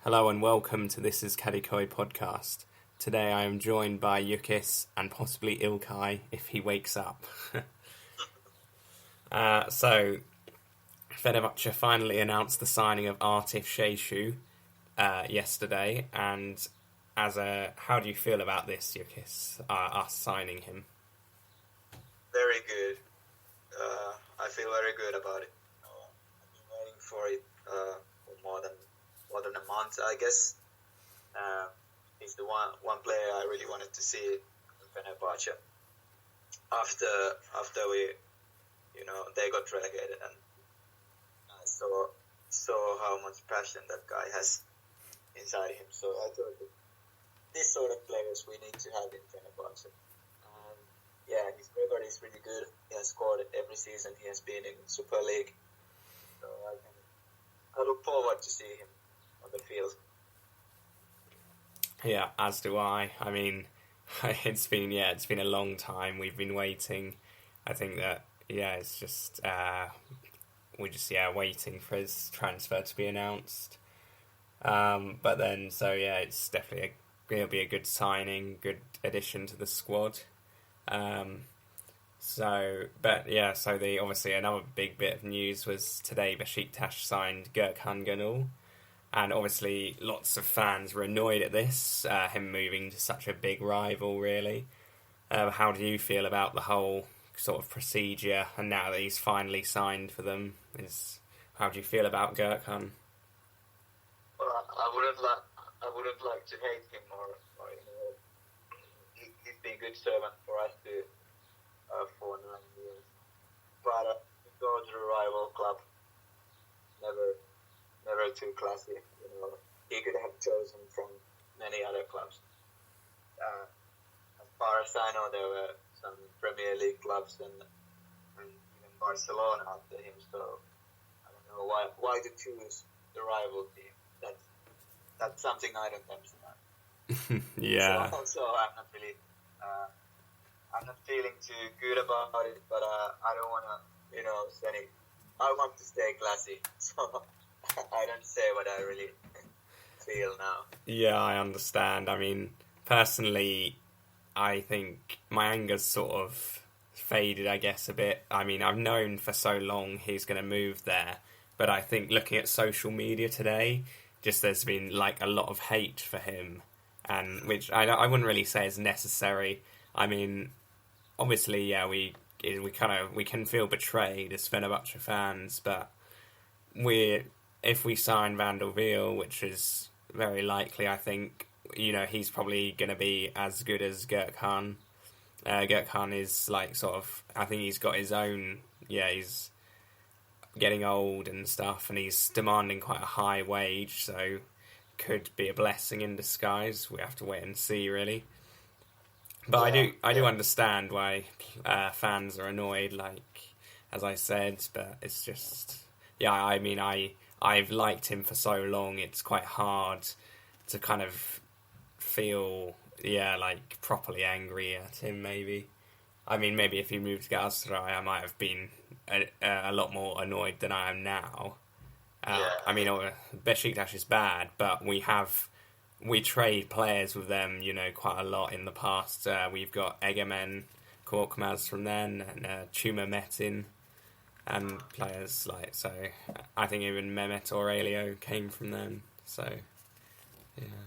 Hello and welcome to This is Kadikoi podcast. Today I am joined by Yukis and possibly Ilkay if he wakes up. So, Fenerbahce finally announced the signing of Aatif Chahechouhe yesterday, and how do you feel about this, Yukis, us signing him? Very good. I feel very good about it. I've been waiting for it for more than a month, I guess. He's the one player I really wanted to see in Fenerbahce. After we, they got relegated, and I saw how much passion that guy has inside him. So I thought that this sort of players we need to have in Fenerbahce. His record is really good. He has scored every season he has been in Super League. So I look forward to see him on the field. Yeah, as do I. I mean, it's been a long time. We've been waiting. I think that it's just we're just waiting for his transfer to be announced. But then it's definitely it'll be a good signing, good addition to the squad. Obviously another big bit of news was today Besiktas signed Gökhan Gönül, and obviously lots of fans were annoyed at this, him moving to such a big rival, really. How do you feel about the whole sort of procedure, and now that he's finally signed for them? How do you feel about Gökhan? Well, I wouldn't like to hate him or he's been a good servant for us for 9 years. But to go to the rival club, never too classy. He could have chosen from many other clubs. As far as I know, there were some Premier League clubs and even Barcelona after him. So I don't know why to choose the rival team. That's something I don't understand. Yeah. So I'm not really. I'm not feeling too good about it, but I don't want to, say it. I want to stay classy, so I don't say what I really feel now. Yeah, I understand. I mean, personally, I think my anger's sort of faded, I guess, a bit. I mean, I've known for so long he's going to move there, but I think looking at social media today, just there's been like a lot of hate for him, and which I wouldn't really say is necessary. I mean, obviously, we can feel betrayed as Fenerbahce fans, but if we sign Van der Wiel, which is very likely, I think he's probably going to be as good as Gökhan. Gökhan is I think he's got his own. He's getting old and stuff, and he's demanding quite a high wage, so could be a blessing in disguise. We have to wait and see, really. But I do understand why fans are annoyed, like as I said. But it's just, I mean, I've liked him for so long. It's quite hard to kind of feel, like properly angry at him. Maybe, I mean, maybe if he moved to Galatasaray, I might have been a lot more annoyed than I am now. I mean, Besiktas is bad, but we trade players with them, quite a lot in the past. We've got Egemen Korkmaz from then, and Chuma Metin, and players I think even Mehmet Aurelio came from them. So, yeah.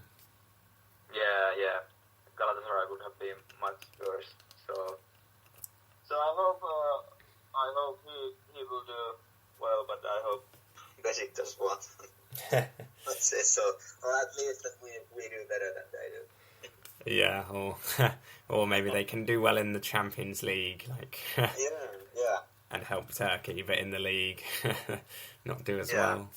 Yeah. Galatasaray would have been much worse. So I hope he will do well, but I hope Besiktas won't. Let's say so, or at least that we do better than they do. Yeah, or maybe they can do well in the Champions League, yeah, and help Turkey, but in the league, not do as well.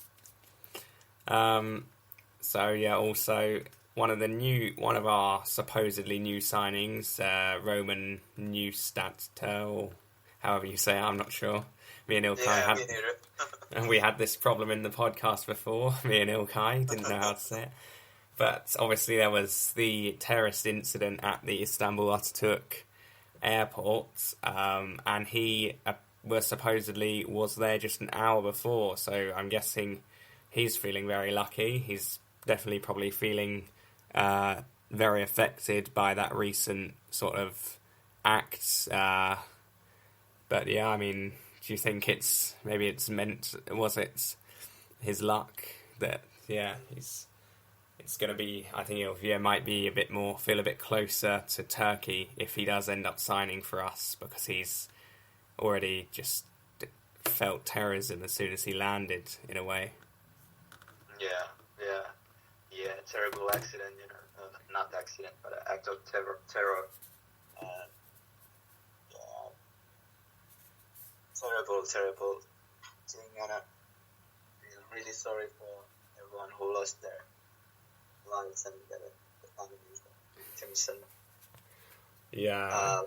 Also one of our supposedly new signings, Roman Neustadt, or however you say it, I'm not sure. Me and Ilkay and we had this problem in the podcast before. Me and Ilkay didn't know how to say it. But obviously there was the terrorist incident at the Istanbul Ataturk airport, and he was there just an hour before, so I'm guessing he's feeling very lucky. He's definitely probably feeling very affected by that recent sort of act. But yeah, I mean, do you think it's was it his luck that it's going to be, I think might be feel a bit closer to Turkey if he does end up signing for us, because he's already just felt terrorism as soon as he landed, in a way. Yeah. Terrible accident, not accident, but an act of terror. Terrible thing, and I'm really sorry for everyone who lost their lives and the families, the victims, and Yeah.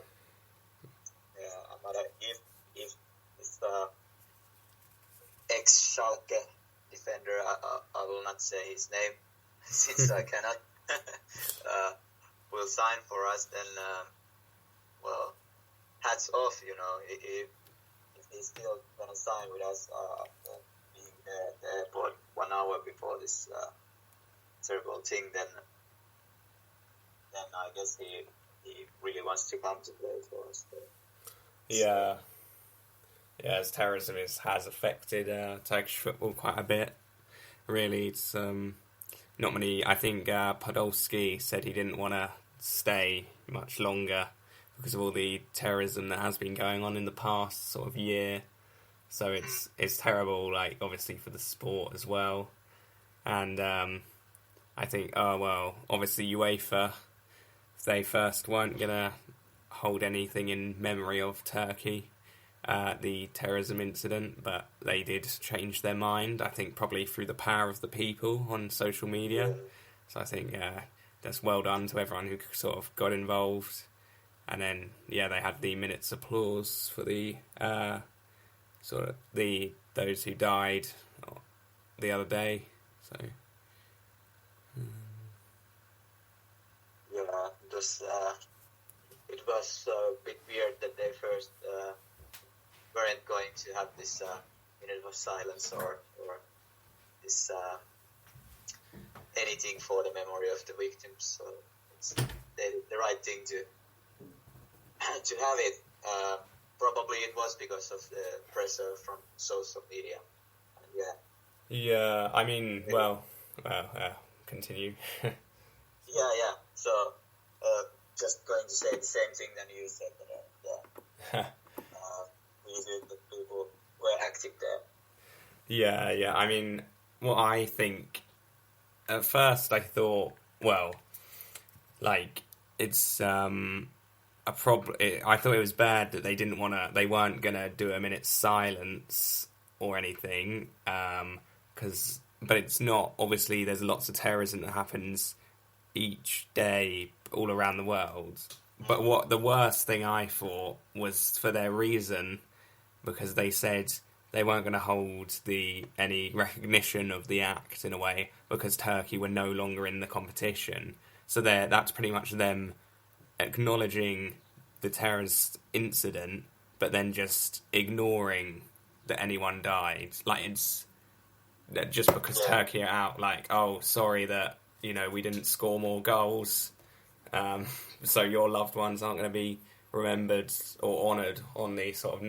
But if ex-Schalke defender, I will not say his name since I cannot, will sign for us, then well, hats off, if he's still gonna sign with us being there at the airport 1 hour before this terrible thing, then I guess he really wants to come to play for us. Yeah. Yeah, as terrorism has affected Turkish football quite a bit. Really, it's not many. I think Podolski said he didn't want to stay much longer because of all the terrorism that has been going on in the past sort of year. So it's terrible, like, obviously for the sport as well. And I think, obviously UEFA, they first weren't going to hold anything in memory of Turkey, the terrorism incident, but they did change their mind, I think probably through the power of the people on social media. Yeah. So I think, that's well done to everyone who sort of got involved. And then, they had the minute's applause for the those who died the other day. So it was a bit weird that they first weren't going to have this minute of silence or this anything for the memory of the victims. So it's the right thing to have it. Probably it was because of the pressure from social media. Yeah, I mean, continue. Yeah. So, just going to say the same thing that you said. The people were active there. Yeah. I mean, what I think, at first I thought, it's a problem. I thought it was bad that they weren't gonna do a minute's silence or anything, but it's not. Obviously, there's lots of terrorism that happens each day all around the world. But what the worst thing I thought was for their reason, because they said they weren't going to hold any recognition of the act in a way because Turkey were no longer in the competition. So that's pretty much them acknowledging the terrorist incident, but then just ignoring that anyone died. Like, it's just because Turkey are out, like, oh, sorry that, we didn't score more goals, so your loved ones aren't going to be remembered or honoured on the sort of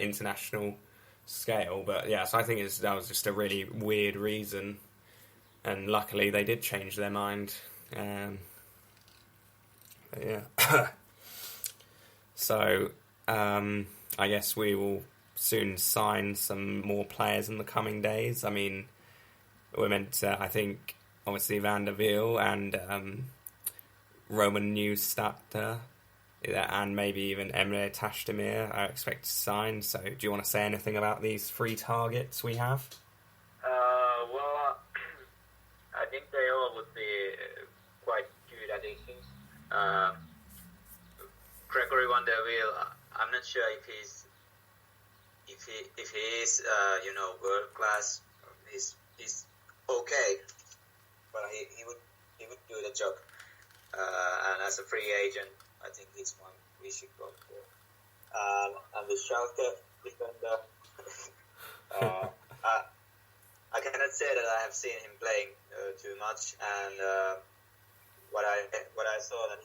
international scale. But yeah, so I think that was just a really weird reason, and luckily they did change their mind. Yeah. So I guess we will soon sign some more players in the coming days. I mean, we're meant to, I think, obviously Van der Wiel and Roman Newstatter, and maybe even Emre Tashdemir are expected to sign. So do you want to say anything about these 3 targets we have? Well, I think they all would be quite good additions. Gregory Van der Wiel, I'm not sure if he is world class. He's okay, but he would do the job. And as a free agent, I think he's one we should go for. And the Schalke defender, I cannot wouldn't say that I have seen him playing too much, and what I saw that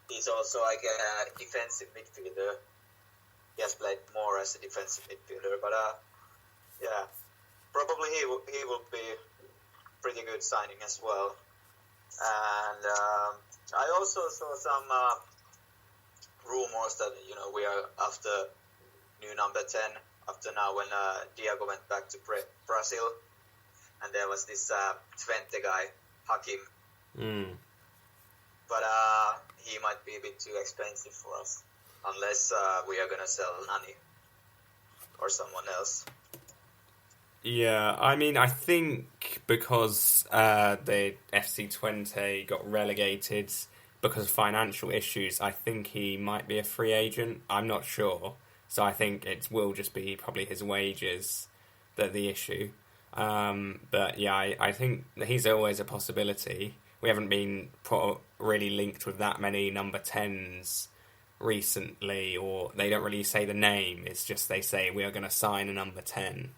he's also like a defensive midfielder. He has played more as a defensive midfielder, but yeah, probably he will be pretty good signing as well. And I also saw some rumors that we are after new number 10 after now when Diago went back to Brazil, and there was this Twente guy Hakim. But he might be a bit too expensive for us unless we are gonna sell Nani or someone else. Yeah, I mean, I think because the FC Twente got relegated because of financial issues, I think he might be a free agent. I'm not sure. So I think it will just be probably his wages that the issue. But yeah, I think he's always a possibility. We haven't been really linked with that many number 10s recently, or they don't really say the name. It's just they say we are going to sign a number 10.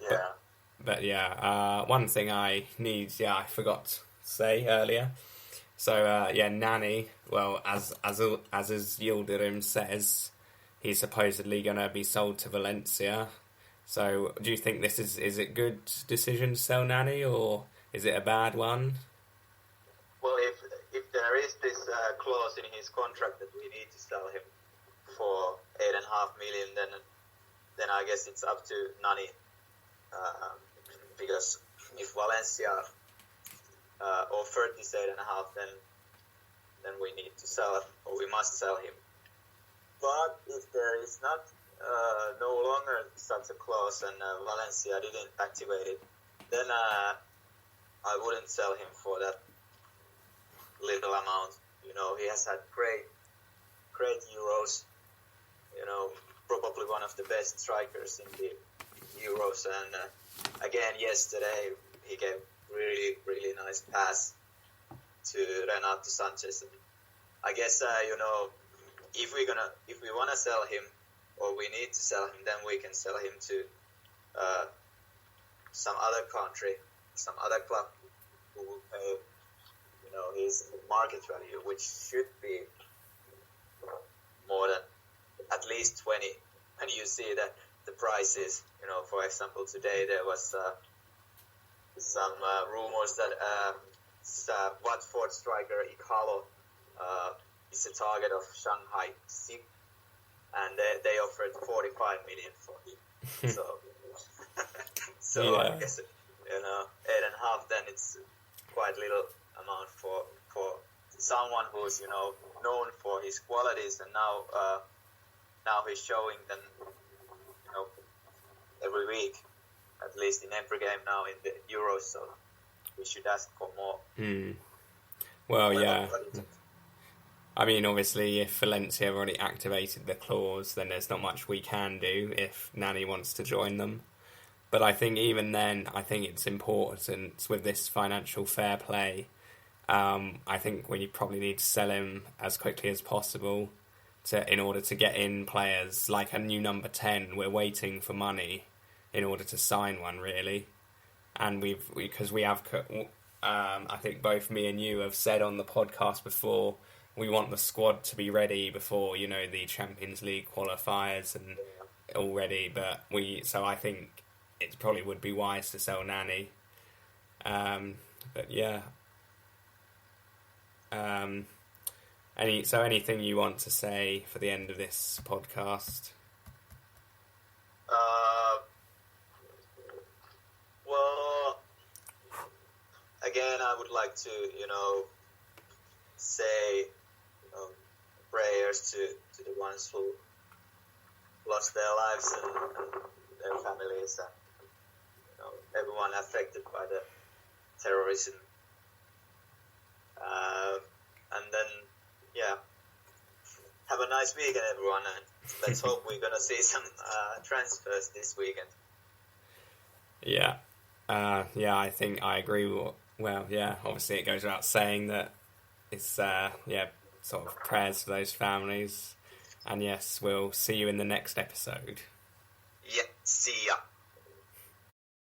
Yeah. But yeah, one thing I forgot to say earlier. So Nani. Well, as Yildirim says, he's supposedly going to be sold to Valencia. So, do you think this is it good decision to sell Nani, or is it a bad one? Well, if there is this clause in his contract that we need to sell him for 8.5 million, then I guess it's up to Nani. Because if Valencia offered this 8.5, then we need to sell, or we must sell him. But if there is not no longer such a clause and Valencia didn't activate it, then I wouldn't sell him for that little amount. He has had great Euros. Probably one of the best strikers in the Euros, and again yesterday he gave really, really nice pass to Renato Sanchez. And I guess if we want to sell him, or we need to sell him, then we can sell him to some other country, some other club who will pay his market value, which should be more than at least 20. And you see that the prices, for example, today there was some rumors that Watford striker Ikalo is a target of Shanghai SIP, and they offered 45 million for him. So yeah. I guess 8.5, then it's quite little amount for someone who's known for his qualities, and now he's showing them every week, at least in every game now in the Euros. So we should ask for more. Well, yeah. I mean, obviously, if Valencia have already activated the clause, then there's not much we can do if Nani wants to join them. But I think even then, I think it's important with this financial fair play. I think we probably need to sell him as quickly as possible in order to get in players like a new number 10. We're waiting for money in order to sign one, really. And because we have, I think both me and you have said on the podcast before, we want the squad to be ready before, the Champions League qualifiers and already. So I think it probably would be wise to sell Nani. But yeah. Anything you want to say for the end of this podcast? Well, again, I would like to, say, prayers to the ones who lost their lives and their families, and everyone affected by the terrorism. And then, have a nice weekend, everyone, and let's hope we're gonna see some transfers this weekend. Yeah, I think I agree. Obviously it goes without saying that it's sort of prayers for those families, and yes, we'll see you in the next episode. Yeah, see ya.